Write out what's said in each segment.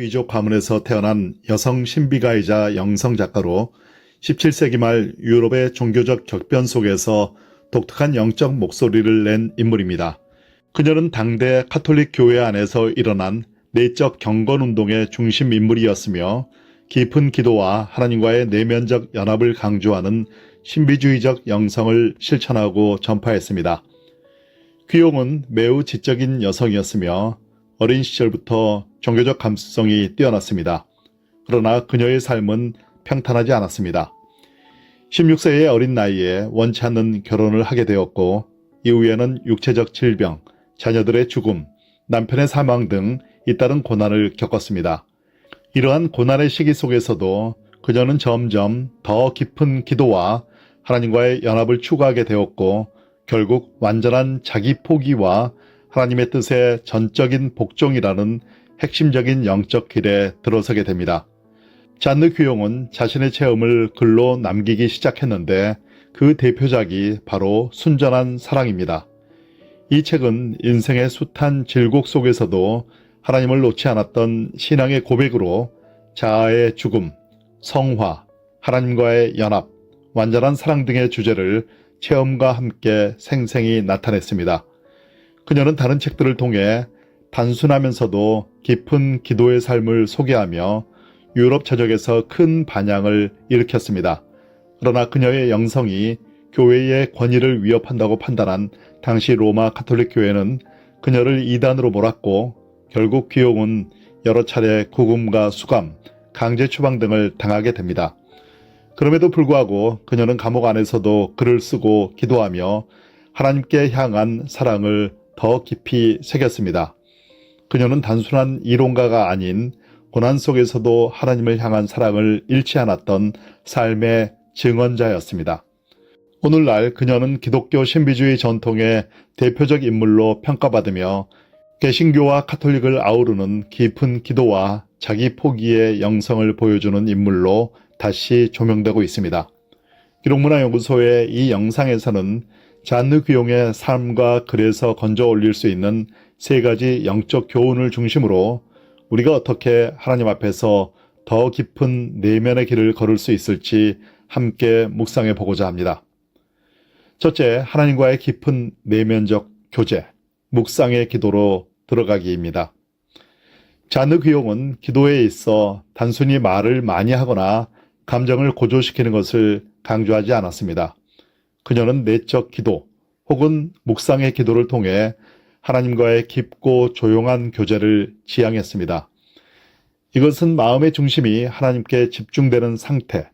귀족 가문에서 태어난 여성 신비가이자 영성작가로 17세기 말 유럽의 종교적 격변 속에서 독특한 영적 목소리를 낸 인물입니다. 그녀는 당대 카톨릭 교회 안에서 일어난 내적 경건운동의 중심 인물이었으며 깊은 기도와 하나님과의 내면적 연합을 강조하는 신비주의적 영성을 실천하고 전파했습니다. 귀용은 매우 지적인 여성이었으며 어린 시절부터 종교적 감수성이 뛰어났습니다. 그러나 그녀의 삶은 평탄하지 않았습니다. 16세의 어린 나이에 원치 않는 결혼을 하게 되었고 이후에는 육체적 질병, 자녀들의 죽음, 남편의 사망 등 잇따른 고난을 겪었습니다. 이러한 고난의 시기 속에서도 그녀는 점점 더 깊은 기도와 하나님과의 연합을 추구하게 되었고 결국 완전한 자기 포기와 하나님의 뜻의 전적인 복종이라는 핵심적인 영적 길에 들어서게 됩니다. 잔느 귀용은 자신의 체험을 글로 남기기 시작했는데 그 대표작이 바로 순전한 사랑입니다. 이 책은 인생의 숱한 질곡 속에서도 하나님을 놓지 않았던 신앙의 고백으로 자아의 죽음, 성화, 하나님과의 연합, 완전한 사랑 등의 주제를 체험과 함께 생생히 나타냈습니다. 그녀는 다른 책들을 통해 단순하면서도 깊은 기도의 삶을 소개하며 유럽 전역에서 큰 반향을 일으켰습니다. 그러나 그녀의 영성이 교회의 권위를 위협한다고 판단한 당시 로마 카톨릭 교회는 그녀를 이단으로 몰았고 결국 귀용은 여러 차례 구금과 수감, 강제 추방 등을 당하게 됩니다. 그럼에도 불구하고 그녀는 감옥 안에서도 글을 쓰고 기도하며 하나님께 향한 사랑을 더 깊이 새겼습니다. 그녀는 단순한 이론가가 아닌 고난 속에서도 하나님을 향한 사랑을 잃지 않았던 삶의 증언자였습니다. 오늘날 그녀는 기독교 신비주의 전통의 대표적 인물로 평가받으며 개신교와 카톨릭을 아우르는 깊은 기도와 자기 포기의 영성을 보여주는 인물로 다시 조명되고 있습니다. 기록문화연구소의 이 영상에서는 잔느 귀용의 삶과 글에서 건져 올릴 수 있는 세 가지 영적 교훈을 중심으로 우리가 어떻게 하나님 앞에서 더 깊은 내면의 길을 걸을 수 있을지 함께 묵상해 보고자 합니다. 첫째, 하나님과의 깊은 내면적 교제, 묵상의 기도로 들어가기입니다. 잔느 귀용은 기도에 있어 단순히 말을 많이 하거나 감정을 고조시키는 것을 강조하지 않았습니다. 그녀는 내적 기도 혹은 묵상의 기도를 통해 하나님과의 깊고 조용한 교제를 지향했습니다. 이것은 마음의 중심이 하나님께 집중되는 상태,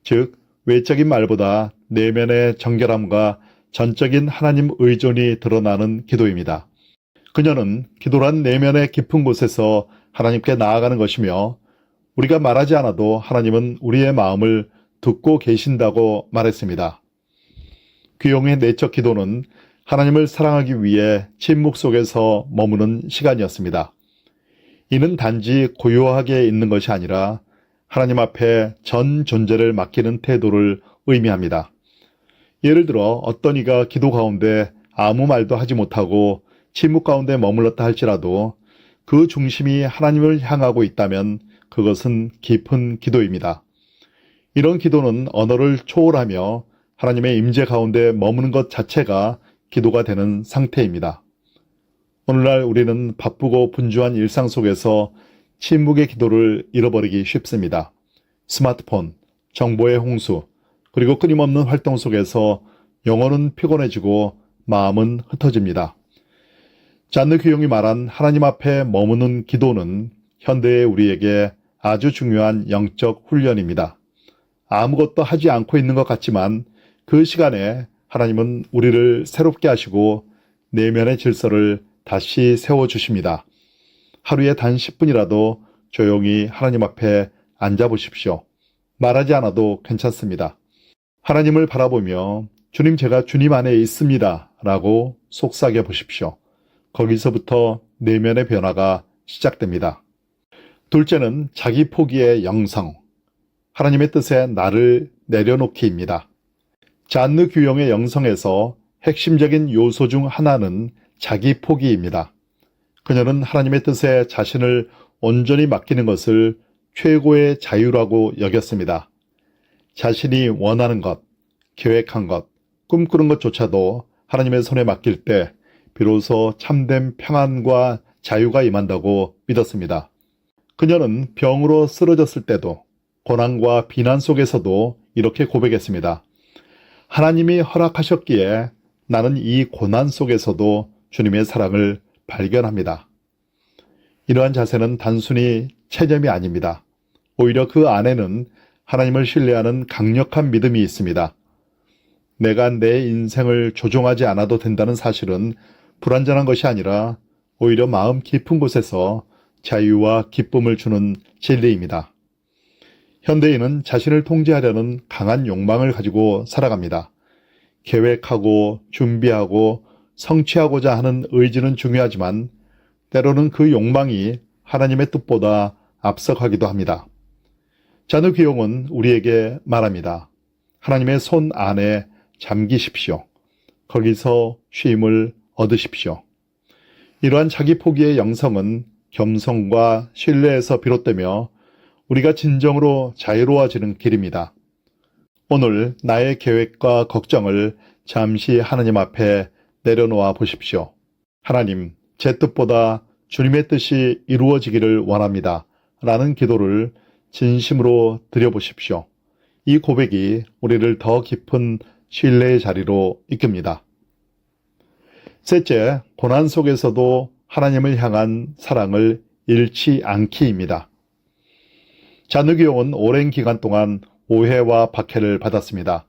즉 외적인 말보다 내면의 정결함과 전적인 하나님 의존이 드러나는 기도입니다. 그녀는 기도란 내면의 깊은 곳에서 하나님께 나아가는 것이며 우리가 말하지 않아도 하나님은 우리의 마음을 듣고 계신다고 말했습니다. 귀용의 내적 기도는 하나님을 사랑하기 위해 침묵 속에서 머무는 시간이었습니다. 이는 단지 고요하게 있는 것이 아니라 하나님 앞에 전 존재를 맡기는 태도를 의미합니다. 예를 들어 어떤 이가 기도 가운데 아무 말도 하지 못하고 침묵 가운데 머물렀다 할지라도 그 중심이 하나님을 향하고 있다면 그것은 깊은 기도입니다. 이런 기도는 언어를 초월하며 하나님의 임재 가운데 머무는 것 자체가 기도가 되는 상태입니다. 오늘날 우리는 바쁘고 분주한 일상 속에서 침묵의 기도를 잃어버리기 쉽습니다. 스마트폰, 정보의 홍수, 그리고 끊임없는 활동 속에서 영혼은 피곤해지고 마음은 흩어집니다. 잔느 귀용이 말한 하나님 앞에 머무는 기도는 현대의 우리에게 아주 중요한 영적 훈련입니다. 아무것도 하지 않고 있는 것 같지만 그 시간에 하나님은 우리를 새롭게 하시고 내면의 질서를 다시 세워주십니다. 하루에 단 10분이라도 조용히 하나님 앞에 앉아보십시오. 말하지 않아도 괜찮습니다. 하나님을 바라보며 주님, 제가 주님 안에 있습니다 라고 속삭여 보십시오. 거기서부터 내면의 변화가 시작됩니다. 둘째는 자기 포기의 영성, 하나님의 뜻에 나를 내려놓기입니다. 잔느 귀용의 영성에서 핵심적인 요소 중 하나는 자기 포기입니다. 그녀는 하나님의 뜻에 자신을 온전히 맡기는 것을 최고의 자유라고 여겼습니다. 자신이 원하는 것, 계획한 것, 꿈꾸는 것조차도 하나님의 손에 맡길 때 비로소 참된 평안과 자유가 임한다고 믿었습니다. 그녀는 병으로 쓰러졌을 때도 고난과 비난 속에서도 이렇게 고백했습니다. 하나님이 허락하셨기에 나는 이 고난 속에서도 주님의 사랑을 발견합니다. 이러한 자세는 단순히 체념이 아닙니다. 오히려 그 안에는 하나님을 신뢰하는 강력한 믿음이 있습니다. 내가 내 인생을 조종하지 않아도 된다는 사실은 불완전한 것이 아니라 오히려 마음 깊은 곳에서 자유와 기쁨을 주는 진리입니다. 현대인은 자신을 통제하려는 강한 욕망을 가지고 살아갑니다. 계획하고 준비하고 성취하고자 하는 의지는 중요하지만 때로는 그 욕망이 하나님의 뜻보다 앞서가기도 합니다. 자느 귀용은 우리에게 말합니다. 하나님의 손 안에 잠기십시오. 거기서 쉼을 얻으십시오. 이러한 자기 포기의 영성은 겸손과 신뢰에서 비롯되며 우리가 진정으로 자유로워지는 길입니다. 오늘 나의 계획과 걱정을 잠시 하나님 앞에 내려놓아 보십시오. 하나님, 제 뜻보다 주님의 뜻이 이루어지기를 원합니다. 라는 기도를 진심으로 드려보십시오. 이 고백이 우리를 더 깊은 신뢰의 자리로 이끕니다. 셋째, 고난 속에서도 하나님을 향한 사랑을 잃지 않기입니다. 자느 귀용은 오랜 기간 동안 오해와 박해를 받았습니다.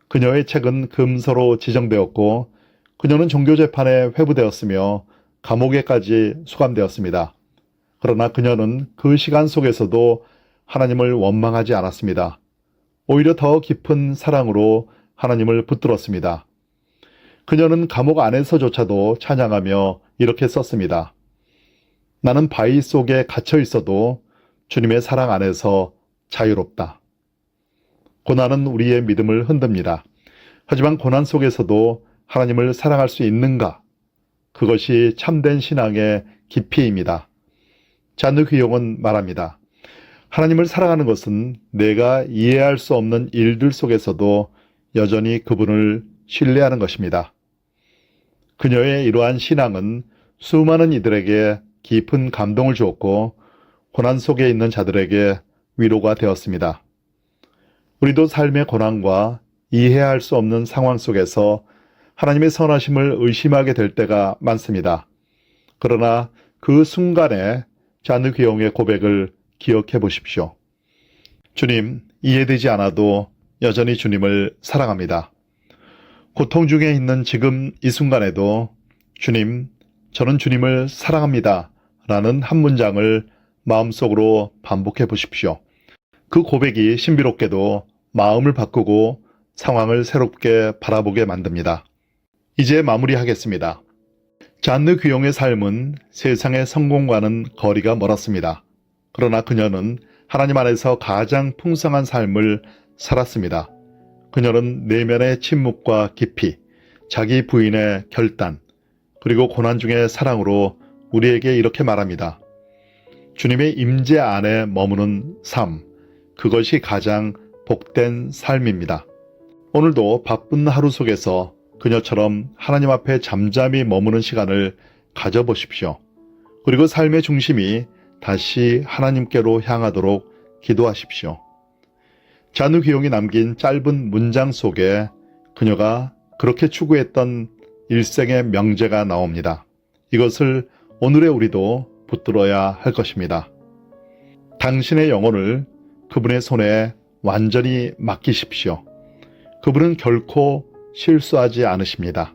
그녀의 책은 금서로 지정되었고 그녀는 종교재판에 회부되었으며 감옥에까지 수감되었습니다. 그러나 그녀는 그 시간 속에서도 하나님을 원망하지 않았습니다. 오히려 더 깊은 사랑으로 하나님을 붙들었습니다. 그녀는 감옥 안에서조차도 찬양하며 이렇게 썼습니다. 나는 바위 속에 갇혀 있어도 주님의 사랑 안에서 자유롭다. 고난은 우리의 믿음을 흔듭니다. 하지만 고난 속에서도 하나님을 사랑할 수 있는가? 그것이 참된 신앙의 깊이입니다. 자느 귀용은 말합니다. 하나님을 사랑하는 것은 내가 이해할 수 없는 일들 속에서도 여전히 그분을 신뢰하는 것입니다. 그녀의 이러한 신앙은 수많은 이들에게 깊은 감동을 주었고 고난 속에 있는 자들에게 위로가 되었습니다. 우리도 삶의 고난과 이해할 수 없는 상황 속에서 하나님의 선하심을 의심하게 될 때가 많습니다. 그러나 그 순간에 자느 귀용의 고백을 기억해 보십시오. 주님, 이해되지 않아도 여전히 주님을 사랑합니다. 고통 중에 있는 지금 이 순간에도 주님, 저는 주님을 사랑합니다. 라는 한 문장을 마음속으로 반복해 보십시오. 그 고백이 신비롭게도 마음을 바꾸고 상황을 새롭게 바라보게 만듭니다. 이제 마무리하겠습니다. 자느 귀용의 삶은 세상의 성공과는 거리가 멀었습니다. 그러나 그녀는 하나님 안에서 가장 풍성한 삶을 살았습니다. 그녀는 내면의 침묵과 깊이, 자기 부인의 결단, 그리고 고난 중의 사랑으로 우리에게 이렇게 말합니다. 주님의 임재 안에 머무는 삶, 그것이 가장 복된 삶입니다. 오늘도 바쁜 하루 속에서 그녀처럼 하나님 앞에 잠잠히 머무는 시간을 가져보십시오. 그리고 삶의 중심이 다시 하나님께로 향하도록 기도하십시오. 자느 귀용이 남긴 짧은 문장 속에 그녀가 그렇게 추구했던 일생의 명제가 나옵니다. 이것을 오늘의 우리도 붙들어야 할 것입니다. 당신의 영혼을 그분의 손에 완전히 맡기십시오. 그분은 결코 실수하지 않으십니다.